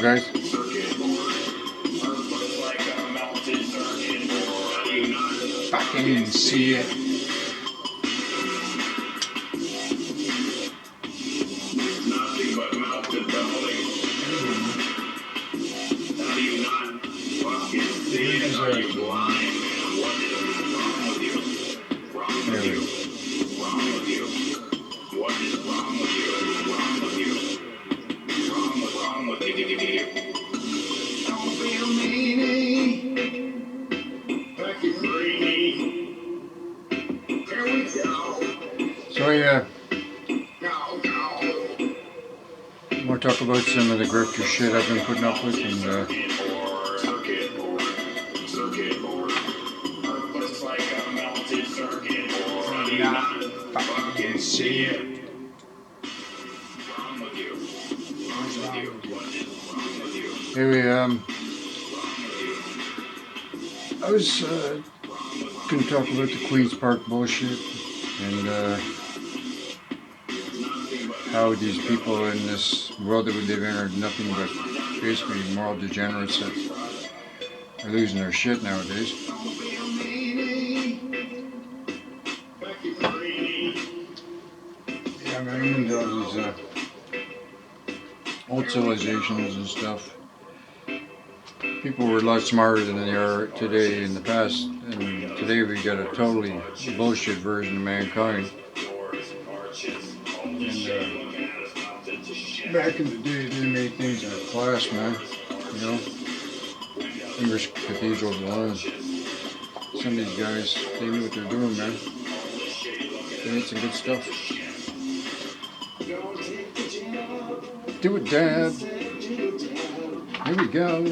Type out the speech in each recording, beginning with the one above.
guys. I can't even see it. So yeah, we'll talk about some of the grifter shit I've been putting up with, and see it. Anyway, I was going to talk about the Queen's Park bullshit and how these people in this world that we live in are nothing but basically moral degenerates that are losing their shit nowadays. Yeah, I mean, into all these old civilizations and stuff. People were a lot smarter than they are today in the past, and today we got a totally bullshit version of mankind. And back in the day, they made things in a class, man. You know, English cathedrals alone. Some of these guys, they knew what they're doing, man. They made some good stuff. Do it, Dad. Here we go.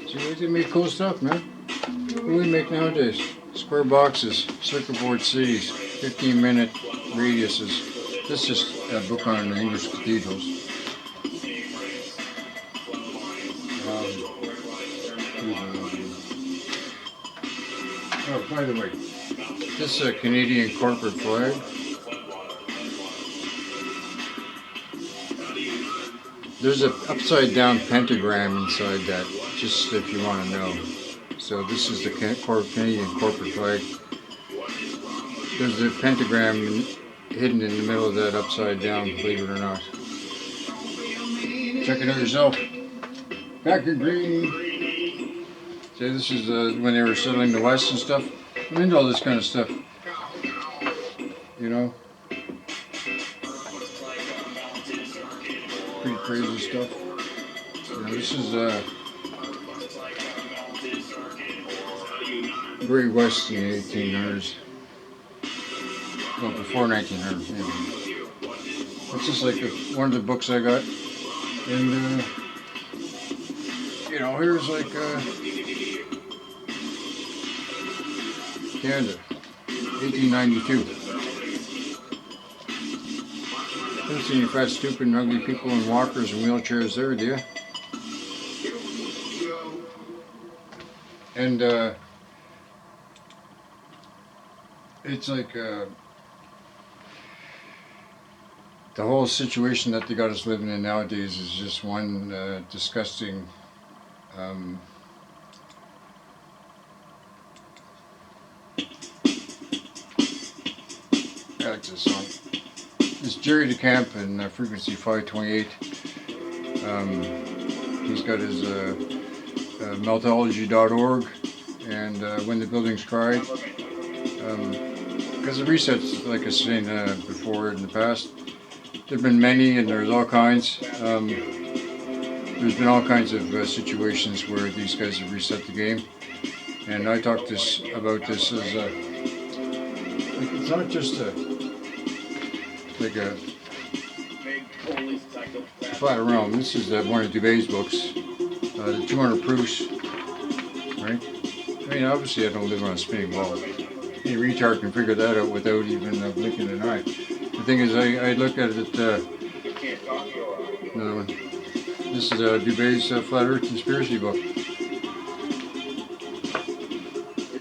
See, they make cool stuff, man. What do we make nowadays? Square boxes, circuit board Cs, 15-minute radiuses. This is a book on the English cathedrals. Oh, by the way, this is a Canadian corporate flag. There's an upside down pentagram inside that, just if you want to know. So this is the Canadian corporate flag. There's a pentagram hidden in the middle of that upside down, believe it or not. Check it out yourself. Back in green. See, this is when they were settling the West and stuff. I'm into all this kind of stuff. You know? Pretty crazy stuff. You know, this is Great West in the 1800s. Well, before 1900. Anyway. It's just like one of the books I got. And, you know, here's like Canada, 1892. Don't see any fat, stupid, and ugly people in walkers and wheelchairs there, do you? And it's like the whole situation that they got us living in nowadays is just one disgusting I like this song. It's Jerry DeCamp and Frequency 528. He's got his meltology.org and When the Buildings Cried. Because the resets, like I was saying before in the past, there have been many and there's all kinds. There's been all kinds of situations where these guys have reset the game. And I talked about this as like it's not just a flat realm. This is one of Dubé's books, the 200 proofs, right? I mean, obviously I don't live on a spinning ball. Any retard can figure that out without even blinking an eye. The thing is, I look at it, another one. This is Dubé's Flat Earth Conspiracy book.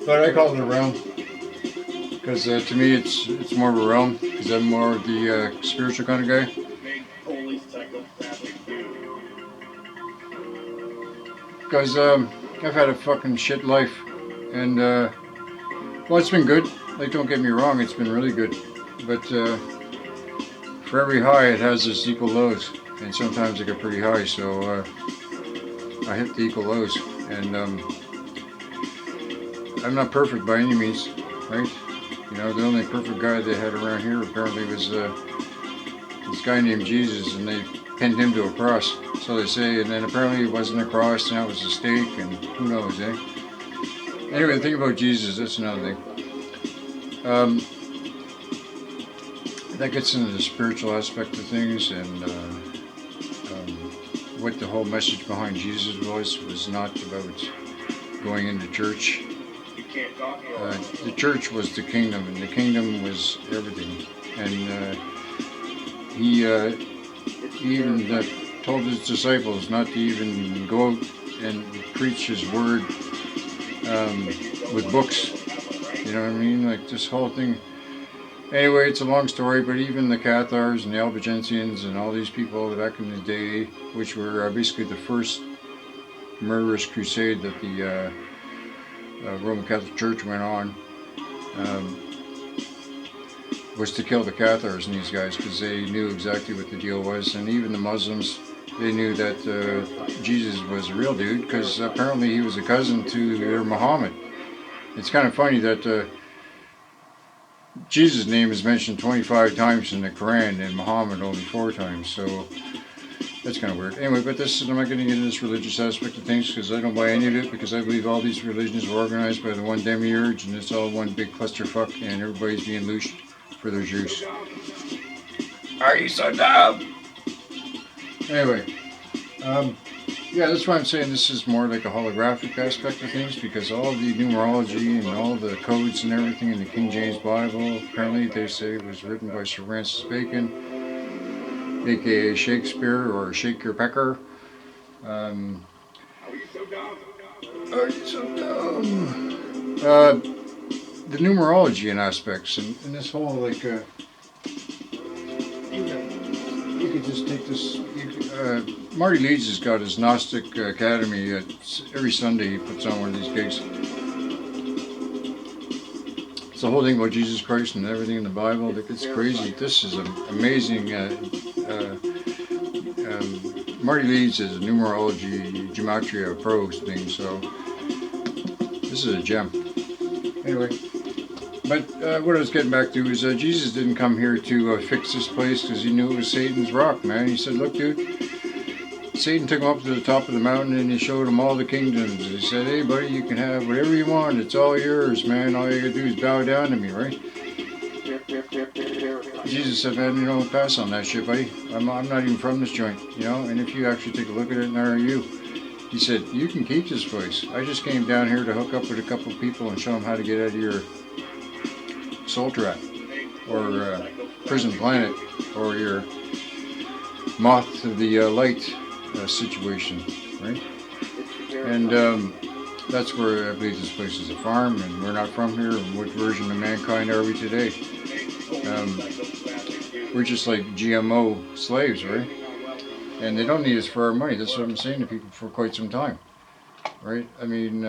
But I call it a realm. Because to me it's more of a realm, because I'm more of the spiritual kind of guy. because I've had a fucking shit life, and well, it's been good. Like, don't get me wrong, it's been really good, but for every high, it has its equal lows, and sometimes they get pretty high. So I hit the equal lows, and I'm not perfect by any means, right? You know, the only perfect guy they had around here apparently was this guy named Jesus, and they pinned him to a cross, so they say, and then apparently it wasn't a cross, and that was a stake, and who knows, eh? Anyway, the thing about Jesus, that's another thing. That gets into the spiritual aspect of things, and what the whole message behind Jesus was not about going into church. The church was the kingdom, and the kingdom was everything. And he even told his disciples not to even go out and preach his word with books. You know what I mean? Like, this whole thing. Anyway, it's a long story, but even the Cathars and the Albigensians and all these people back in the day, which were basically the first murderous crusade that the Roman Catholic Church went on, was to kill the Cathars and these guys, because they knew exactly what the deal was. And even the Muslims, they knew that Jesus was a real dude, because apparently he was a cousin to their Muhammad. It's kind of funny that Jesus' name is mentioned 25 times in the Quran and Muhammad only 4 times, so that's kind of weird. Anyway, but I'm not going to get into this religious aspect of things, because I don't buy any of it, because I believe all these religions were organized by the one demiurge, and it's all one big clusterfuck, and everybody's being loosed for their juice. Are you so dumb? Anyway, yeah, that's why I'm saying this is more like a holographic aspect of things, because all the numerology and all the codes and everything in the King James Bible, apparently they say it was written by Sir Francis Bacon, aka Shakespeare, or Shake Your Pecker. Are you so dumb? Are you so dumb? The numerology and aspects, and this whole, like, you could just take this. Marty Leeds has got his Gnostic Academy. Every Sunday he puts on one of these gigs. It's the whole thing about Jesus Christ and everything in the Bible. It's crazy. This is amazing. Marty Leeds is a numerology, gematria pro thing, so this is a gem. Anyway, but what I was getting back to is Jesus didn't come here to fix this place, because he knew it was Satan's rock, man. He said, look, dude, Satan took him up to the top of the mountain, and he showed him all the kingdoms. He said, hey, buddy, you can have whatever you want. It's all yours, man. All you gotta do is bow down to me, right? Jesus said, man, you don't pass on that shit, buddy. I'm not even from this joint, you know? And if you actually take a look at it, now are you? He said, you can keep this place. I just came down here to hook up with a couple of people and show them how to get out of your soul trap, or prison planet, or your moth to the light situation, right? And that's where I believe this place is a farm, and we're not from here. And what version of mankind are we today? We're just like GMO slaves, right? And they don't need us for our money. That's what I'm saying to people for quite some time, right? I mean,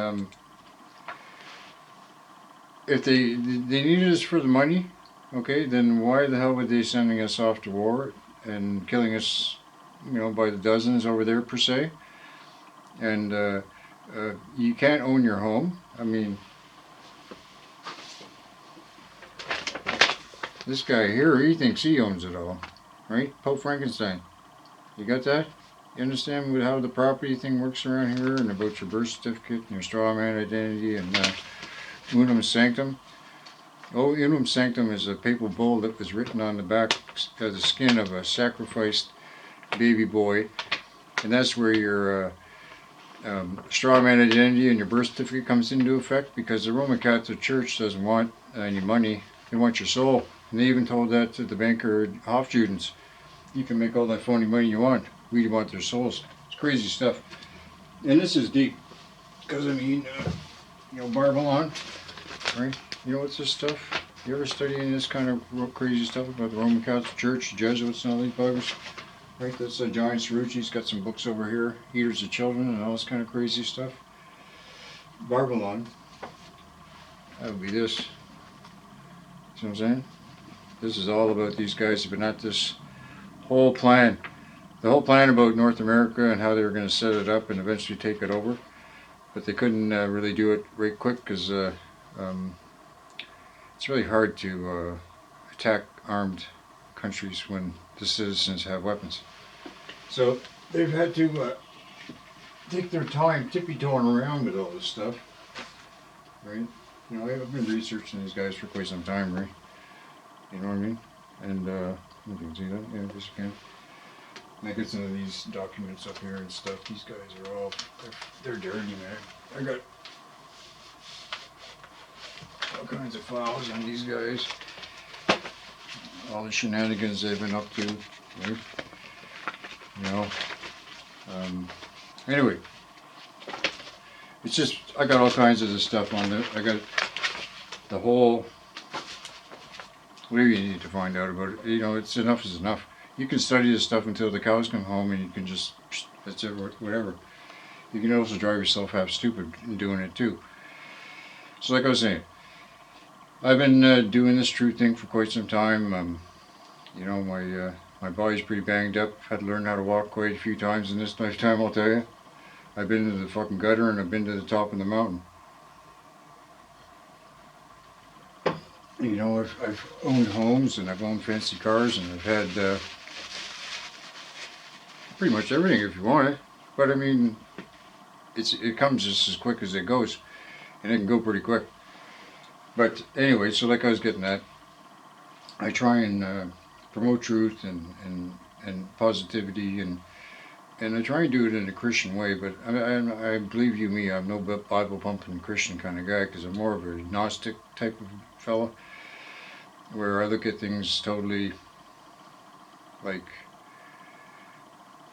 if they needed us for the money, okay, then why the hell would they sending us off to war and killing us, you know, by the dozens over there per se? And you can't own your home. I mean, this guy here, he thinks he owns it all, right? Pope Frankenstein. You got that? You understand how the property thing works around here, and about your birth certificate and your straw man identity and unum sanctum? Oh, unum sanctum is a papal bull that was written on the back of the skin of a sacrificed baby boy, and that's where your straw man identity and your birth certificate comes into effect, because the Roman Catholic Church doesn't want any money. They want your soul. And they even told that to the banker Hofjudens. You can make all that phony money you want. We want their souls. It's crazy stuff. And this is deep. Because, I mean, you know, Babylon, right? You know what's this stuff? You ever study any of this kind of real crazy stuff about the Roman Catholic Church, the Jesuits, and all these buggers? Right, that's Giant Cerrucci's got some books over here. Eaters of Children and all this kind of crazy stuff. Babylon. That would be this. See what I'm saying? This is all about these guys who've been at this whole plan. The whole plan about North America and how they were going to set it up and eventually take it over. But they couldn't really do it right quick because it's really hard to attack armed countries when the citizens have weapons. So they've had to take their time tippy-toeing around with all this stuff, right? You know, I've been researching these guys for quite some time, right? You know what I mean? And you can see that, yeah, just can. And that gets into these documents up here and stuff. These guys are all, they're dirty, man. I got all kinds of files on these guys. All the shenanigans they've been up to, right? You know. Anyway, it's just, I got all kinds of this stuff on there. I got the whole, whatever you need to find out about it. You know, it's enough is enough. You can study this stuff until the cows come home and you can just, that's it, whatever. You can also drive yourself half stupid in doing it too. So like I was saying, I've been doing this truth thing for quite some time. You know, my body's pretty banged up. Had to learn how to walk quite a few times in this lifetime, I'll tell you. I've been to the fucking gutter and I've been to the top of the mountain. You know, I've owned homes and I've owned fancy cars and I've had pretty much everything if you want it. But I mean, it comes just as quick as it goes, and it can go pretty quick. But anyway, so like I was getting at, I try and promote truth and positivity and I try and do it in a Christian way. But I believe you me, I'm no Bible pumping Christian kind of guy because I'm more of a Gnostic type of fella, where I look at things totally like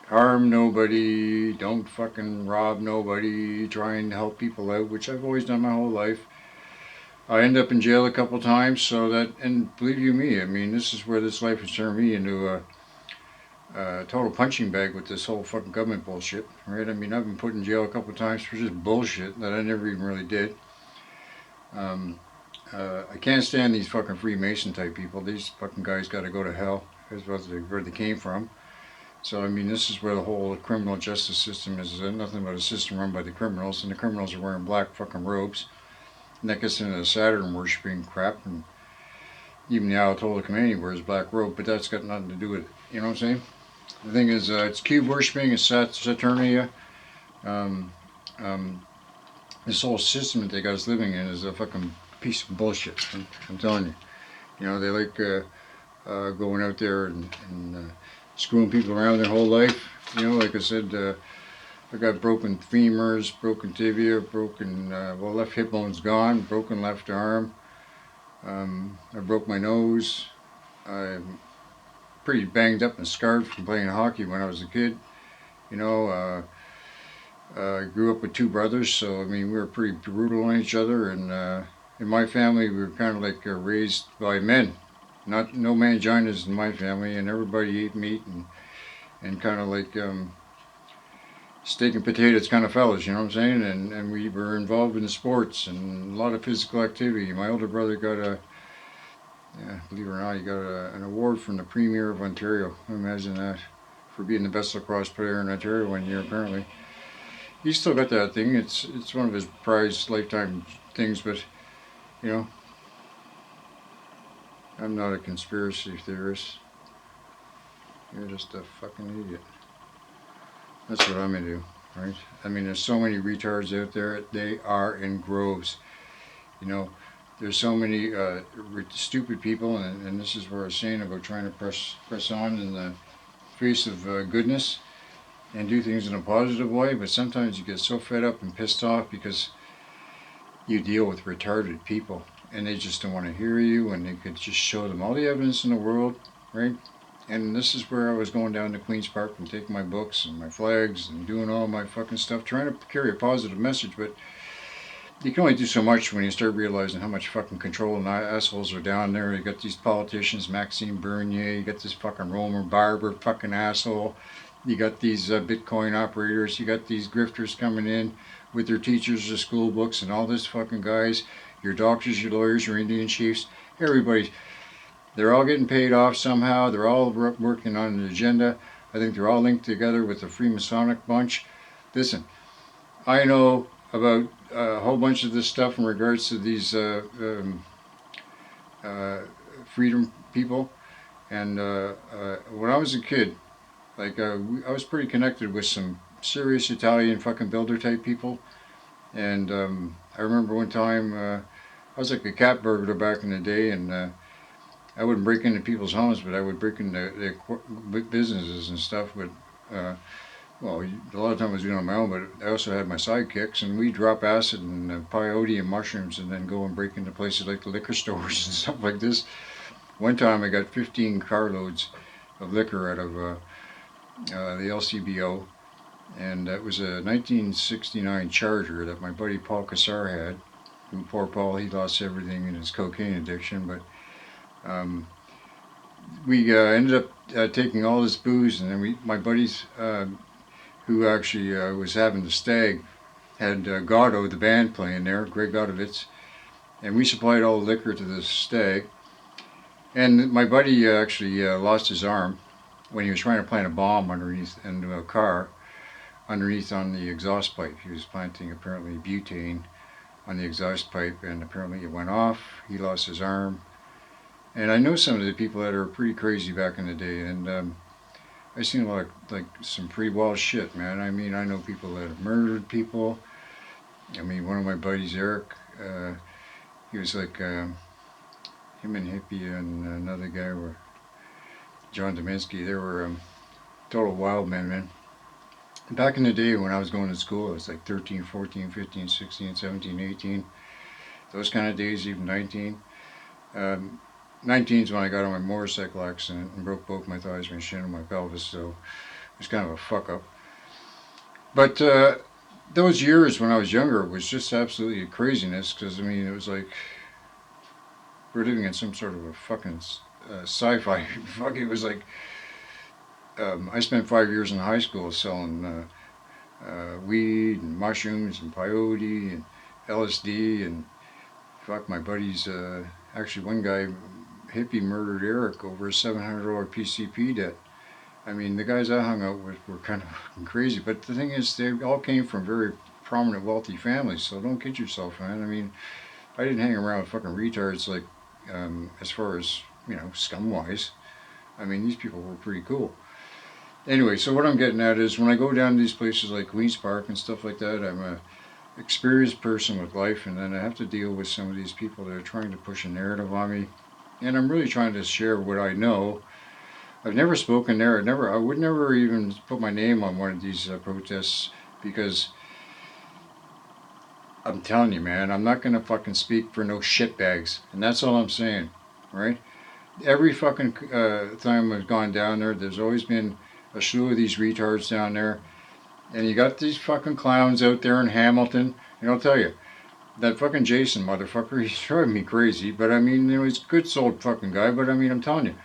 harm nobody, don't fucking rob nobody, try and help people out, which I've always done my whole life. I end up in jail a couple times, so that, and believe you me, I mean, this is where this life has turned me into a total punching bag with this whole fucking government bullshit, right? I mean, I've been put in jail a couple times for just bullshit that I never even really did. I can't stand these fucking Freemason type people. These fucking guys got to go to hell. That's where they came from. So, I mean, this is where the whole criminal justice system is nothing but a system run by the criminals, and the criminals are wearing black fucking robes. And that gets into the Saturn worshipping crap, and even the Ayatollah Khomeini wears black robe, but that's got nothing to do with it. You know what I'm saying? The thing is, it's cube worshipping, it's Saturnia. This whole system that they got us living in is a fucking piece of bullshit. I'm telling you. You know, they like going out there and screwing people around their whole life. You know, like I said, I got broken femurs, broken tibia, broken, left hip bone's gone, broken left arm. I broke my nose. I'm pretty banged up and scarred from playing hockey when I was a kid. You know, I grew up with two brothers, so I mean, we were pretty brutal on each other. And in my family, we were kind of like raised by men. No manginas in my family, and everybody ate meat and kind of like steak and potatoes kind of fellas, you know what I'm saying? And we were involved in sports and a lot of physical activity. My older brother got believe it or not, he got an award from the Premier of Ontario. Imagine that, for being the best lacrosse player in Ontario one year, apparently. He's still got that thing. It's one of his prized lifetime things, but, you know, I'm not a conspiracy theorist. You're just a fucking idiot. That's what I'm gonna do, right? I mean, there's so many retards out there. They are in groves. You know, there's so many stupid people, and this is where I was saying about trying to press on in the face of goodness and do things in a positive way. But sometimes you get so fed up and pissed off because you deal with retarded people, and they just don't want to hear you, and they could just show them all the evidence in the world, right? And this is where I was going down to Queen's Park and taking my books and my flags and doing all my fucking stuff, trying to carry a positive message. But you can only do so much when you start realizing how much fucking control and assholes are down there. You got these politicians, Maxime Bernier, you got this fucking Romer Barber fucking asshole, you got these Bitcoin operators, you got these grifters coming in with their teachers, their school books, and all this fucking guys, your doctors, your lawyers, your Indian chiefs, everybody, they're all getting paid off somehow, they're all working on an agenda. I think they're all linked together with the Freemasonic bunch. Listen, I know about a whole bunch of this stuff in regards to these uh, freedom people. And when I was a kid, like I was pretty connected with some serious Italian fucking builder type people. And I remember one time I was like a cat burglar back in the day, and I wouldn't break into people's homes, but I would break into their businesses and stuff. But well, a lot of time I was doing it on my own, but I also had my sidekicks, and we drop acid and peyote and mushrooms, and then go and break into places like the liquor stores and stuff like this. One time I got 15 carloads of liquor out of the LCBO, and that was a 1969 Charger that my buddy Paul Cassar had. And poor Paul, he lost everything in his cocaine addiction, but we ended up taking all this booze, and then my buddies who actually was having the stag had Gatto, the band, playing there, Greg Gotovitz, and we supplied all the liquor to the stag. And my buddy actually lost his arm when he was trying to plant a bomb underneath into a car, underneath on the exhaust pipe. He was planting apparently butane on the exhaust pipe, and apparently it went off. He lost his arm. And I know some of the people that are pretty crazy back in the day, and I've seen like some pretty wild shit, man. I mean, I know people that have murdered people. I mean, one of my buddies, Eric, he was like, him and Hippie and another guy were, John Dominski, they were total wild men, man. Back in the day when I was going to school, I was like 13, 14, 15, 16, 17, 18. Those kind of days, even 19. 19 is when I got on my motorcycle accident and broke both my thighs, my shin, and my pelvis, so it was kind of a fuck up. But those years when I was younger was just absolutely craziness, because I mean, it was like we're living in some sort of a fucking sci-fi. Fuck, it was like I spent 5 years in high school selling weed and mushrooms and peyote and LSD, and fuck, my buddies, actually one guy, Hippie, murdered Eric over a $700 PCP debt. I mean, the guys I hung out with were kind of crazy, but the thing is, they all came from very prominent, wealthy families, so don't kid yourself, man. I mean, I didn't hang around with fucking retards, like, as far as, you know, scum-wise. I mean, these people were pretty cool. Anyway, so what I'm getting at is, when I go down to these places like Queen's Park and stuff like that, I'm a experienced person with life, and then I have to deal with some of these people that are trying to push a narrative on me, and I'm really trying to share what I know. I've never spoken there. I would never even put my name on one of these protests, because I'm telling you, man, I'm not gonna fucking speak for no shitbags, and that's all I'm saying, right? Every fucking time I've gone down there, there's always been a slew of these retards down there. And you got these fucking clowns out there in Hamilton. And I'll tell you, that fucking Jason motherfucker, he's driving me crazy. But I mean, you know, he's a good souled fucking guy. But I mean, I'm telling you,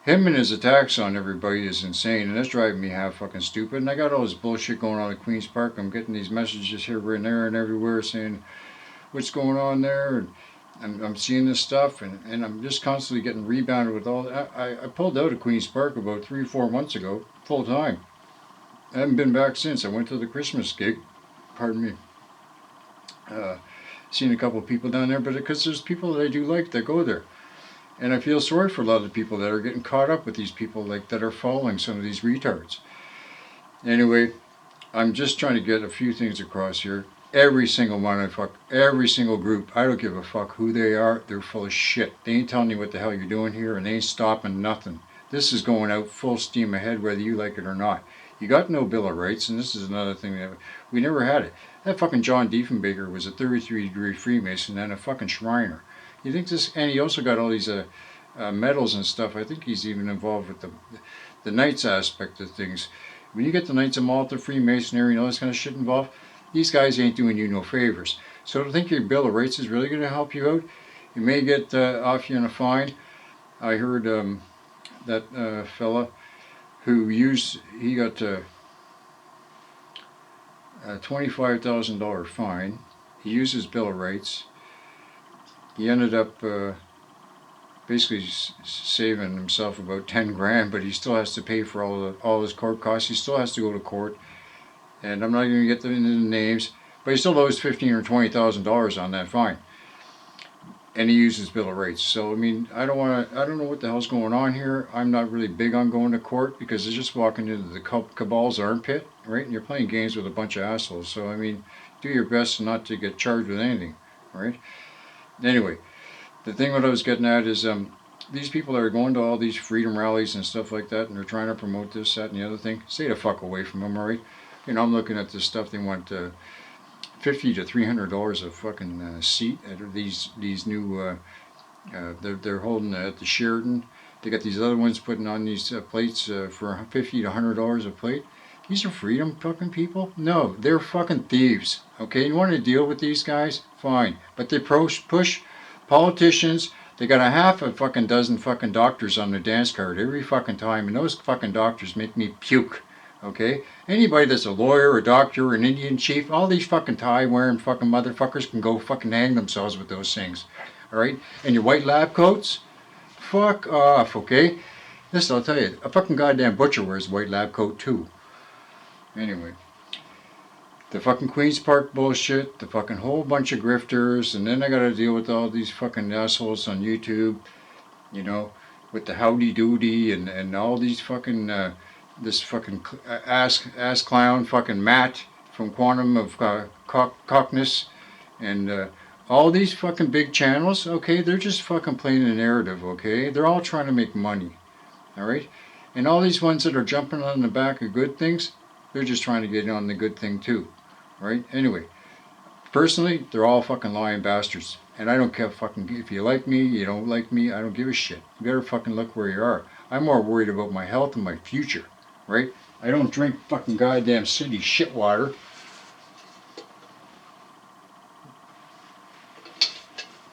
him and his attacks on everybody is insane. And that's driving me half fucking stupid. And I got all this bullshit going on at Queen's Park. I'm getting these messages here and there and everywhere saying what's going on there. And I'm seeing this stuff. And I'm just constantly getting rebounded with all that. I pulled out of Queen's Park about 3 or 4 months ago, full time. I haven't been back since. I went to the Christmas gig. Pardon me. Seen a couple of people down there, but because there's people that I do like that go there. And I feel sorry for a lot of people that are getting caught up with these people like that are following some of these retards. Anyway, I'm just trying to get a few things across here. Every single one I fuck, every single group, I don't give a fuck who they are, they're full of shit. They ain't telling you what the hell you're doing here, and they ain't stopping nothing. This is going out full steam ahead whether you like it or not. You got no Bill of Rights, and this is another thing that we never had it. That fucking John Diefenbaker was a 33-degree Freemason and a fucking Shriner. You think this, and he also got all these medals and stuff. I think he's even involved with the Knights aspect of things. When you get the Knights of Malta, Freemasonry, and all this kind of shit involved, these guys ain't doing you no favors. So I think your Bill of Rights is really going to help you out. You may get off you on a fine. I heard that fella who he got a $25,000 fine. He used his Bill of Rights. He ended up basically saving himself about 10 grand, but he still has to pay for all his court costs. He still has to go to court, and I'm not going to get into the names, but he still owes $15,000 or $20,000 on that fine. And he uses Bill of Rights. So I mean, I don't know what the hell's going on here. I'm not really big on going to court because it's just walking into the cabal's armpit, right? And you're playing games with a bunch of assholes. So I mean, do your best not to get charged with anything, right? Anyway, the thing what I was getting at is these people that are going to all these freedom rallies and stuff like that, and they're trying to promote this, that, and the other thing. Stay the fuck away from them, alright? You know, I'm looking at this stuff. They want $50 to $300 a fucking seat at these new. They're holding at the Sheraton. They got these other ones putting on these plates for $50 to $100 a plate. These are freedom fucking people? No, they're fucking thieves. Okay, you want to deal with these guys? Fine, but they push politicians. They got a half a fucking dozen fucking doctors on their dance card every fucking time, and those fucking doctors make me puke. Okay? Anybody that's a lawyer, a doctor, an Indian chief, all these fucking tie-wearing fucking motherfuckers can go fucking hang themselves with those things. Alright? And your white lab coats? Fuck off, okay? Listen, I'll tell you, a fucking goddamn butcher wears a white lab coat too. Anyway. The fucking Queen's Park bullshit, the fucking whole bunch of grifters, and then I gotta deal with all these fucking assholes on YouTube, you know, with the howdy doody and all these fucking this fucking ass clown fucking Matt from Quantum of Cockness, and all these fucking big channels. Okay, they're just fucking playing a narrative. Okay, they're all trying to make money. All right, and all these ones that are jumping on the back of good things, they're just trying to get on the good thing too. Right? Anyway, personally, they're all fucking lying bastards. And I don't care fucking if you like me, you don't like me, I don't give a shit. You better fucking look where you are. I'm more worried about my health and my future. Right? I don't drink fucking goddamn city shit water.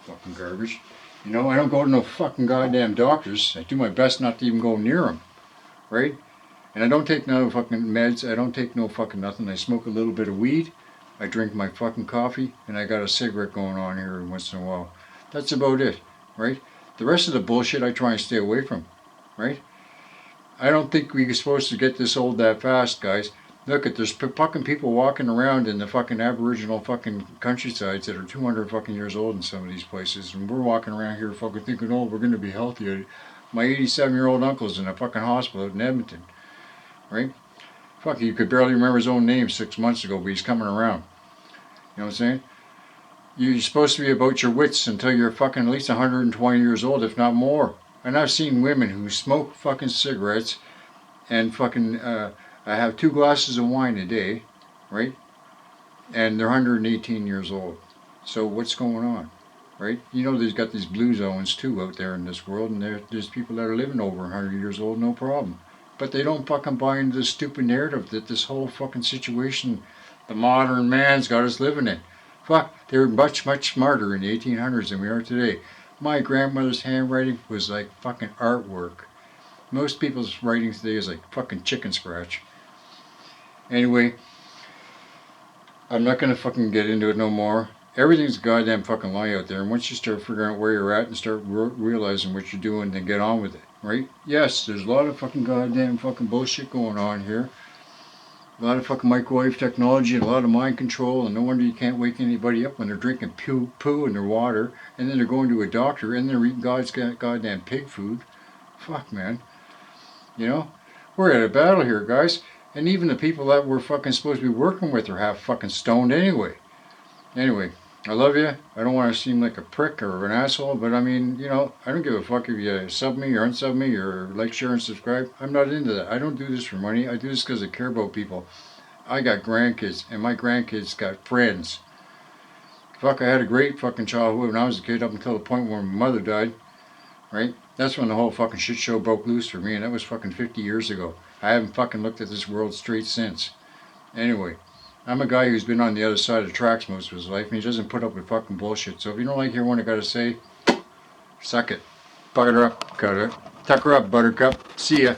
Fucking garbage. You know, I don't go to no fucking goddamn doctors. I do my best not to even go near them. Right? And I don't take no fucking meds. I don't take no fucking nothing. I smoke a little bit of weed. I drink my fucking coffee. And I got a cigarette going on here every once in a while. That's about it. Right? The rest of the bullshit I try and stay away from. Right? I don't think we're supposed to get this old that fast, guys. Look at there's fucking people walking around in the fucking aboriginal fucking countrysides that are 200 fucking years old in some of these places. And we're walking around here fucking thinking, oh, we're going to be healthy. My 87-year-old uncle's in a fucking hospital in Edmonton. Right? Fuck, he could barely remember his own name 6 months ago, but he's coming around. You know what I'm saying? You're supposed to be about your wits until you're fucking at least 120 years old, if not more. And I've seen women who smoke fucking cigarettes and fucking, I have 2 glasses of wine a day, right? And they're 118 years old. So what's going on? Right? You know there's got these blue zones too out there in this world, and there's people that are living over 100 years old, no problem. But they don't fucking buy into the stupid narrative that this whole fucking situation, the modern man's got us living in. Fuck, they were much, much smarter in the 1800s than we are today. My grandmother's handwriting was like fucking artwork. Most people's writing today is like fucking chicken scratch. Anyway, I'm not gonna fucking get into it no more. Everything's a goddamn fucking lie out there, and once you start figuring out where you're at and start realizing what you're doing, then get on with it, right? Yes, there's a lot of fucking goddamn fucking bullshit going on here. A lot of fucking microwave technology and a lot of mind control, and no wonder you can't wake anybody up when they're drinking poo in their water, and then they're going to a doctor, and they're eating God's goddamn pig food. Fuck, man. You know? We're at a battle here, guys. And even the people that we're fucking supposed to be working with are half fucking stoned anyway. Anyway, I love you. I don't want to seem like a prick or an asshole, but I mean, you know, I don't give a fuck if you sub me or unsub me or like, share, and subscribe. I'm not into that. I don't do this for money. I do this because I care about people. I got grandkids, and my grandkids got friends. Fuck, I had a great fucking childhood when I was a kid up until the point where my mother died, right? That's when the whole fucking shit show broke loose for me, and that was fucking 50 years ago. I haven't fucking looked at this world straight since. Anyway, I'm a guy who's been on the other side of the tracks most of his life, and he doesn't put up with fucking bullshit. So if you don't like hearing what I gotta say, suck it. Butter up, cut her. Tuck her up, buttercup. See ya.